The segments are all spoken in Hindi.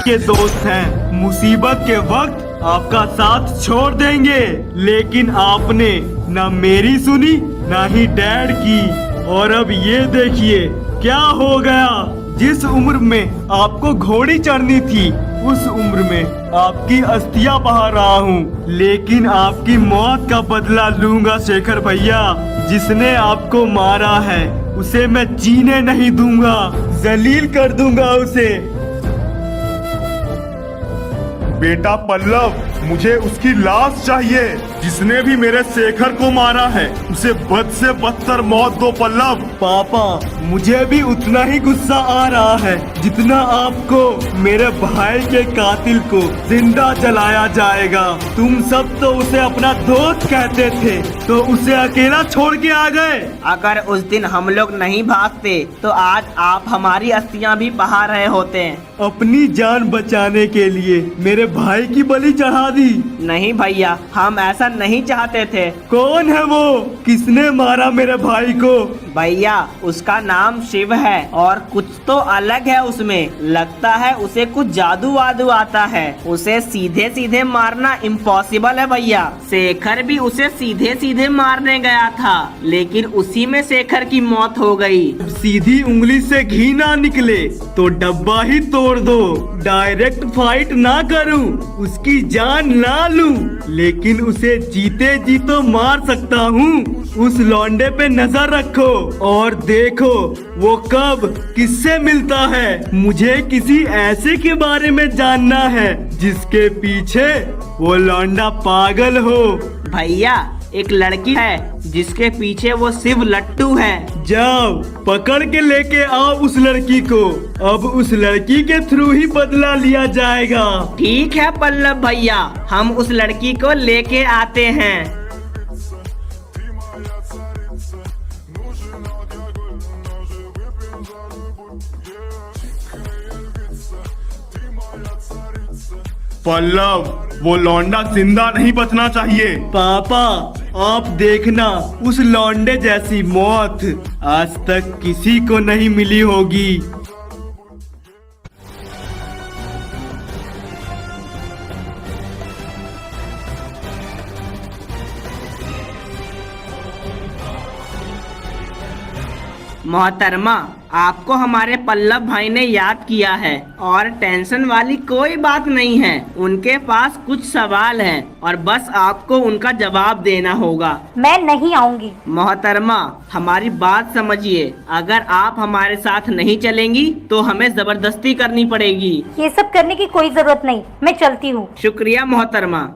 के दोस्त हैं, मुसीबत के वक्त आपका साथ छोड़ देंगे, लेकिन आपने ना मेरी सुनी ना ही डैड की। और अब ये देखिए क्या हो गया। जिस उम्र में आपको घोड़ी चढ़नी थी उस उम्र में आपकी अस्थियां बहा रहा हूँ, लेकिन आपकी मौत का बदला लूंगा शेखर भैया। जिसने आपको मारा है उसे मैं जीने नहीं दूंगा, जलील कर दूंगा उसे। बेटा पल्लव, मुझे उसकी लाश चाहिए। जिसने भी मेरे शेखर को मारा है उसे बद से बदतर मौत दो पल्लव। पापा, मुझे भी उतना ही गुस्सा आ रहा है जितना आपको मेरे भाई के कातिल को जिंदा जलाया जाएगा। तुम सब तो उसे अपना दोस्त कहते थे, तो उसे अकेला छोड़ के आ गए। अगर उस दिन हम लोग नहीं भागते तो आज आप हमारी अस्थियां भी बहा रहे होते। अपनी जान बचाने के लिए मेरे भाई की बलि चढ़ा दी। नहीं भैया, हम ऐसा नहीं चाहते थे। कौन है वो? किसने मारा मेरे भाई को? भैया, उसका नाम शिव है और कुछ तो अलग है उसमें। लगता है उसे कुछ जादू वादू आता है। उसे सीधे सीधे मारना इम्पॉसिबल है भैया। शेखर भी उसे सीधे सीधे मारने गया था, लेकिन उसी में शेखर की मौत हो गई। सीधी उंगली से घी ना निकले तो डब्बा ही तोड़ दो। डायरेक्ट फाइट ना करूं, उसकी जान ना लूं, लेकिन उसे जीते जी तो मार सकता हूँ। उस लौंडे पे नजर रखो और देखो वो कब किससे मिलता है। मुझे किसी ऐसे के बारे में जानना है जिसके पीछे वो लौंडा पागल हो। भैया, एक लड़की है जिसके पीछे वो शिव लट्टू है। जाओ पकड़ के लेके आओ उस लड़की को। अब उस लड़की के थ्रू ही बदला लिया जाएगा। ठीक है पल्लव भैया, हम उस लड़की को लेके आते हैं। पल्लव, वो लौंडा जिंदा नहीं बचना चाहिए। पापा, आप देखना, उस लौंडे जैसी मौत आज तक किसी को नहीं मिली होगी। मोहतरमा, आपको हमारे पल्लव भाई ने याद किया है और टेंशन वाली कोई बात नहीं है। उनके पास कुछ सवाल हैं और बस आपको उनका जवाब देना होगा। मैं नहीं आऊंगी। मोहतरमा, हमारी बात समझिए। अगर आप हमारे साथ नहीं चलेंगी तो हमें जबरदस्ती करनी पड़ेगी। ये सब करने की कोई जरूरत नहीं, मैं चलती हूँ। शुक्रिया मोहतरमा।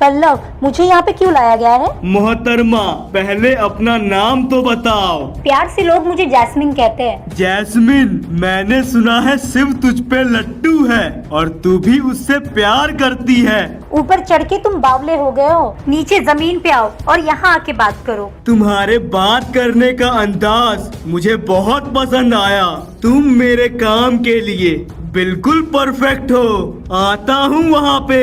पल्लव, मुझे यहाँ पे क्यों लाया गया है? मोहतरमा, पहले अपना नाम तो बताओ। प्यार से लोग मुझे जैस्मिन कहते हैं। जैस्मिन, मैंने सुना है शिव तुझ पे लट्टू है और तू भी उससे प्यार करती है। ऊपर चढ़ के तुम बावले हो गए हो, नीचे जमीन पे आओ और यहाँ आके बात करो। तुम्हारे बात करने का अंदाज मुझे बहुत पसंद आया। तुम मेरे काम के लिए बिल्कुल परफेक्ट हो। आता हूँ वहाँ पे।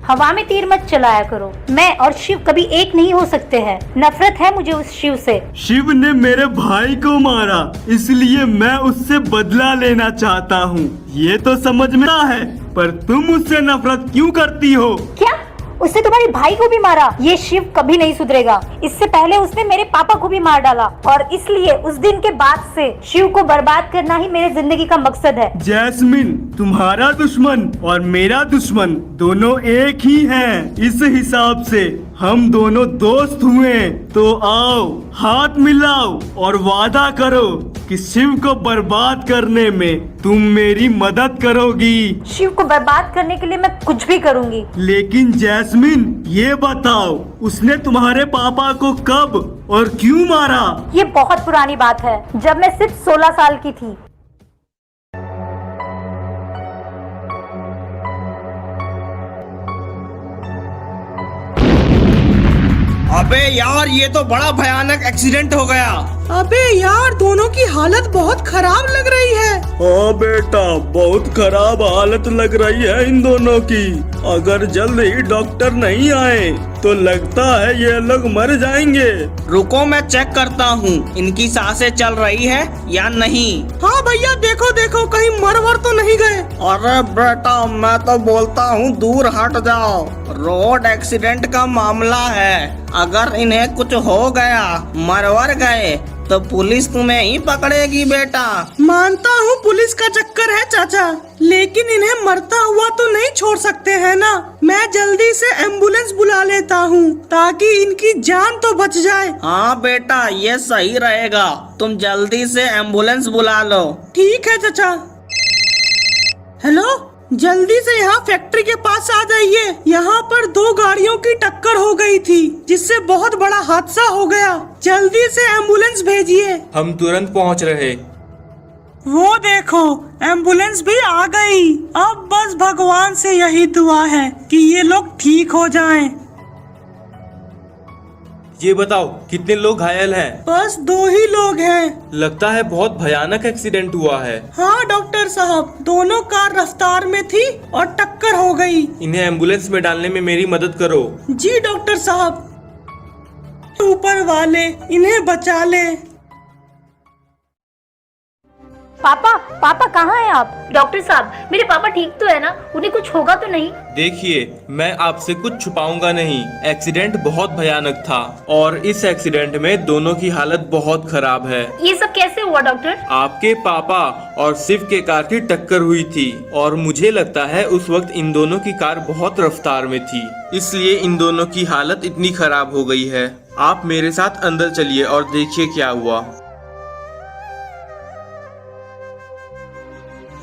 हवा में तीर मत चलाया करो। मैं और शिव कभी एक नहीं हो सकते हैं। नफरत है मुझे उस शिव से। शिव ने मेरे भाई को मारा, इसलिए मैं उससे बदला लेना चाहता हूँ। ये तो समझ में आता है, पर तुम उससे नफरत क्यों करती हो? क्या? उसने तुम्हारे भाई को भी मारा? ये शिव कभी नहीं सुधरेगा। इससे पहले उसने मेरे पापा को भी मार डाला और इसलिए उस दिन के बाद से शिव को बर्बाद करना ही मेरे जिंदगी का मकसद है। जैस्मिन, तुम्हारा दुश्मन और मेरा दुश्मन दोनों एक ही हैं। इस हिसाब से हम दोनों दोस्त हुए, तो आओ हाथ मिलाओ और वादा करो कि शिव को बर्बाद करने में तुम मेरी मदद करोगी। शिव को बर्बाद करने के लिए मैं कुछ भी करूंगी। लेकिन जैस्मिन, ये बताओ, उसने तुम्हारे पापा को कब और क्यों मारा? ये बहुत पुरानी बात है, जब मैं सिर्फ 16 साल की थी। आप अबे यार, ये तो बड़ा भयानक एक्सीडेंट हो गया। अबे यार, दोनों की हालत बहुत खराब लग रही है। हाँ बेटा, बहुत खराब हालत लग रही है इन दोनों की। अगर जल्द ही डॉक्टर नहीं आए तो लगता है ये लोग मर जाएंगे। रुको, मैं चेक करता हूँ इनकी सांसें चल रही है या नहीं। हाँ भैया, देखो देखो, कहीं मर तो नहीं गए। अरे बेटा, मैं तो बोलता हूँ दूर हट जाओ। रोड एक्सीडेंट का मामला है। अगर इन्हें कुछ हो गया, मरवर गए, तो पुलिस तुम्हें ही पकड़ेगी बेटा। मानता हूँ पुलिस का चक्कर है चाचा, लेकिन इन्हें मरता हुआ तो नहीं छोड़ सकते हैं ना। मैं जल्दी से एम्बुलेंस बुला लेता हूँ ताकि इनकी जान तो बच जाए। हाँ बेटा, ये सही रहेगा। तुम जल्दी से एम्बुलेंस बुला लो। ठीक है चाचा। हेलो, जल्दी से यहाँ फैक्ट्री के पास आ जाइए। यहाँ पर दो गाड़ियों की टक्कर हो गई थी, जिससे बहुत बड़ा हादसा हो गया। जल्दी से एम्बुलेंस भेजिए। हम तुरंत पहुंच रहे। वो देखो, एम्बुलेंस भी आ गई। अब बस भगवान से यही दुआ है कि ये लोग ठीक हो जाएं। ये बताओ, कितने लोग घायल हैं? बस 2 ही लोग हैं। लगता है बहुत भयानक एक्सीडेंट हुआ है। हाँ डॉक्टर साहब, दोनों कार रफ्तार में थी और टक्कर हो गई। इन्हें एम्बुलेंस में डालने में मेरी मदद करो। जी डॉक्टर साहब। ऊपर वाले इन्हें बचा ले। पापा, पापा कहाँ हैं आप? डॉक्टर साहब, मेरे पापा ठीक तो है ना? उन्हें कुछ होगा तो नहीं? देखिए, मैं आपसे कुछ छुपाऊंगा नहीं। एक्सीडेंट बहुत भयानक था और इस एक्सीडेंट में दोनों की हालत बहुत खराब है। ये सब कैसे हुआ डॉक्टर? आपके पापा और शिव के कार की टक्कर हुई थी और मुझे लगता है उस वक्त इन दोनों की कार बहुत रफ्तार में थी, इसलिए इन दोनों की हालत इतनी खराब हो गई है। आप मेरे साथ अंदर चलिए और देखिए क्या हुआ।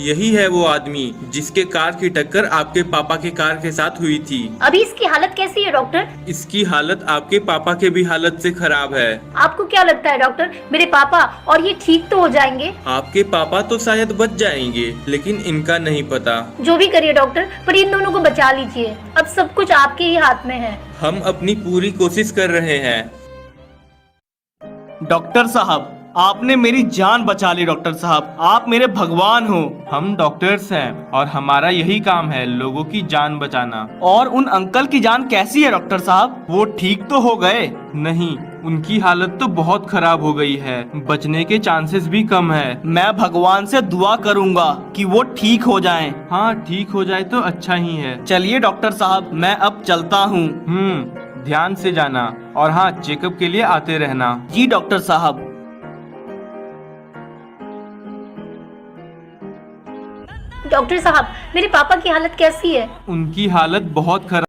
यही है वो आदमी जिसके कार की टक्कर आपके पापा के कार के साथ हुई थी। अभी इसकी हालत कैसी है डॉक्टर? इसकी हालत आपके पापा के भी हालत से खराब है। आपको क्या लगता है डॉक्टर, मेरे पापा और ये ठीक तो हो जाएंगे? आपके पापा तो शायद बच जाएंगे, लेकिन इनका नहीं पता। जो भी करिए डॉक्टर, पर इन दोनों को बचा लीजिए। अब सब कुछ आपके ही हाथ में है। हम अपनी पूरी कोशिश कर रहे हैं। डॉक्टर साहब, आपने मेरी जान बचा ली। डॉक्टर साहब, आप मेरे भगवान हो। हम डॉक्टर्स हैं और हमारा यही काम है, लोगों की जान बचाना। और उन अंकल की जान कैसी है डॉक्टर साहब? वो ठीक तो हो गए? नहीं, उनकी हालत तो बहुत खराब हो गई है, बचने के चांसेस भी कम है। मैं भगवान से दुआ करूंगा कि वो ठीक हो जाएं। हाँ, ठीक हो जाए तो अच्छा ही है। चलिए डॉक्टर साहब, मैं अब चलता हूँ। ध्यान से जाना और हाँ, चेकअप के लिए आते रहना। जी डॉक्टर साहब। डॉक्टर साहब, मेरे पापा की हालत कैसी है? उनकी हालत बहुत खराब